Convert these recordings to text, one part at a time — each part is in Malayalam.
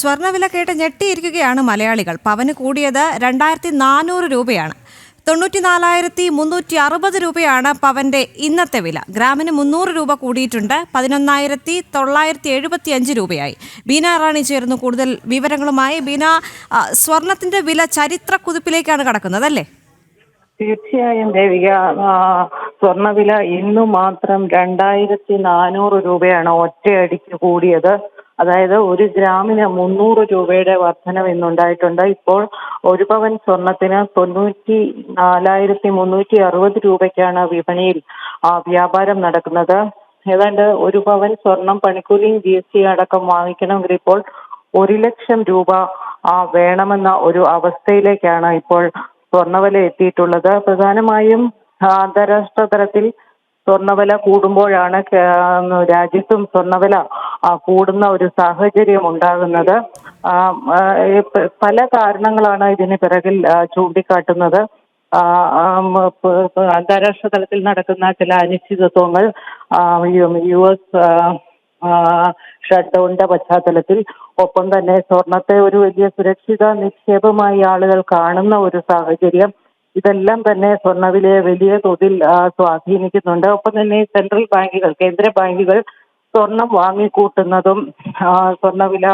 സ്വർണ്ണവില കേട്ട് ഞെട്ടിയിരിക്കുകയാണ് മലയാളികൾ. പവന് കൂടിയത് 2400 രൂപയാണ്. 94,360 രൂപയാണ് പവന്റെ ഇന്നത്തെ വില. ഗ്രാമിന് 300 രൂപ കൂടിയിട്ടുണ്ട്. 11,975 രൂപയായി. ബീന റാണി ചേർന്നു കൂടുതൽ വിവരങ്ങളുമായി. ബീന, സ്വർണത്തിന്റെ വില ചരിത്ര കുതിപ്പിലേക്കാണ് കടക്കുന്നത് അല്ലേ? തീർച്ചയായും ദേവിക, സ്വർണ്ണവില ഇന്നു മാത്രം 2400 രൂപയാണ് ഒറ്റയടിക്ക് കൂടിയത്. അതായത് 1 ഗ്രാമിന് 300 രൂപയുടെ വർധനവ് ഇന്നുണ്ടായിട്ടുണ്ട്. ഇപ്പോൾ 1 പവൻ സ്വർണത്തിന് 94,360 രൂപയ്ക്കാണ് വിപണിയിൽ വ്യാപാരം നടക്കുന്നത്. ഏതാണ്ട് 1 പവൻ സ്വർണം പണിക്കൂലിയും GST അടക്കം വാങ്ങിക്കണമെങ്കിൽ ഇപ്പോൾ 1 ലക്ഷം രൂപ വേണമെന്ന ഒരു അവസ്ഥയിലേക്കാണ് ഇപ്പോൾ സ്വർണ്ണവില എത്തിയിട്ടുള്ളത്. പ്രധാനമായും അന്താരാഷ്ട്ര തലത്തിൽ സ്വർണ്ണവില കൂടുമ്പോഴാണ് രാജ്യത്തും സ്വർണ്ണവില കൂടുന്ന ഒരു സാഹചര്യം ഉണ്ടാകുന്നത്. പല കാരണങ്ങളാണ് ഇതിന് പിറകിൽ ചൂണ്ടിക്കാട്ടുന്നത്. അന്താരാഷ്ട്ര തലത്തിൽ നടക്കുന്ന ചില അനിശ്ചിതത്വങ്ങൾ, US ഷട്ട്ഡൌണിന്റെ പശ്ചാത്തലത്തിൽ, ഒപ്പം തന്നെ സ്വർണത്തെ ഒരു വലിയ സുരക്ഷിത നിക്ഷേപമായി ആളുകൾ കാണുന്ന ഒരു സാഹചര്യം, ഇതെല്ലാം തന്നെ സ്വർണ്ണവിലയെ വലിയ തോതിൽ സ്വാധീനിക്കുന്നുണ്ട്. ഒപ്പം തന്നെ സെൻട്രൽ ബാങ്കുകൾ, കേന്ദ്ര ബാങ്കുകൾ സ്വർണം വാങ്ങിക്കൂട്ടുന്നതും സ്വർണ്ണവില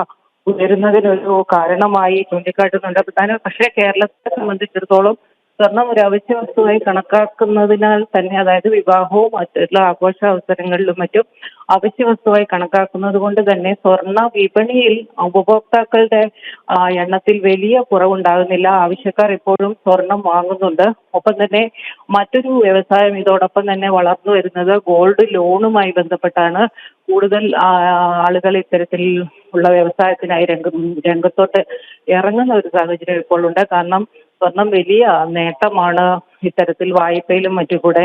ഉയരുന്നതിനൊരു കാരണമായി ചൂണ്ടിക്കാട്ടുന്നുണ്ട്. പക്ഷേ കേരളത്തെ സംബന്ധിച്ചിടത്തോളം സ്വർണം ഒരു അവശ്യ വസ്തുവായി കണക്കാക്കുന്നതിനാൽ തന്നെ, അതായത് വിവാഹവും മറ്റുള്ള ആഘോഷ അവസരങ്ങളിലും മറ്റും അവശ്യ വസ്തുവായി കണക്കാക്കുന്നത് കൊണ്ട് തന്നെ സ്വർണ്ണ വിപണിയിൽ ഉപഭോക്താക്കളുടെ എണ്ണത്തിൽ വലിയ കുറവുണ്ടാകുന്നില്ല. ആവശ്യക്കാർ ഇപ്പോഴും സ്വർണം വാങ്ങുന്നുണ്ട്. ഒപ്പം തന്നെ മറ്റൊരു വ്യവസായം ഇതോടൊപ്പം തന്നെ വളർന്നു വരുന്നത് ഗോൾഡ് ലോണുമായി ബന്ധപ്പെട്ടാണ്. കൂടുതൽ ആളുകൾ ഇത്തരത്തിൽ ഉള്ള വ്യവസായത്തിനായി രംഗത്തോട്ട് ഇറങ്ങുന്ന ഒരു സാഹചര്യം ഇപ്പോൾ ഉണ്ട്. കാരണം സ്വർണം വലിയ നേട്ടമാണ് ഇത്തരത്തിൽ വായ്പയിലും മറ്റും കൂടെ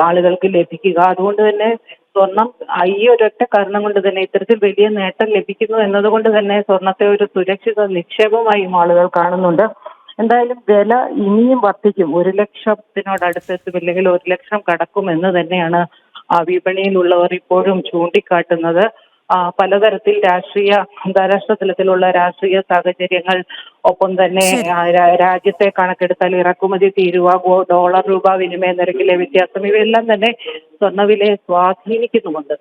ആളുകൾക്ക് ലഭിക്കുക. അതുകൊണ്ട് തന്നെ സ്വർണം ഈ ഒരൊറ്റ കാരണം കൊണ്ട് തന്നെ, ഇത്തരത്തിൽ വലിയ നേട്ടം ലഭിക്കുന്നു എന്നതുകൊണ്ട് തന്നെ സ്വർണത്തെ ഒരു സുരക്ഷിത നിക്ഷേപമായും ആളുകൾ കാണുന്നുണ്ട്. എന്തായാലും വില ഇനിയും വർദ്ധിക്കും. 1 ലക്ഷത്തിനോടടുത്തെത്തും, അല്ലെങ്കിൽ 1 ലക്ഷം കടക്കും എന്ന് തന്നെയാണ് വിപണിയിലുള്ളവർ ഇപ്പോഴും ചൂണ്ടിക്കാട്ടുന്നത്. പലതരത്തിൽ അന്താരാഷ്ട്ര തലത്തിലുള്ള രാഷ്ട്രീയ സാഹചര്യങ്ങൾ, ഒപ്പം തന്നെ രാജ്യത്തെ കണക്കെടുത്താൽ ഇറക്കുമതി തീരുവ, ഡോളർ രൂപ വിനിമയ നിരക്കിലെ വ്യത്യാസം, ഇവയെല്ലാം തന്നെ സ്വർണ്ണവിലയെ സ്വാധീനിക്കുന്നുമുണ്ട്.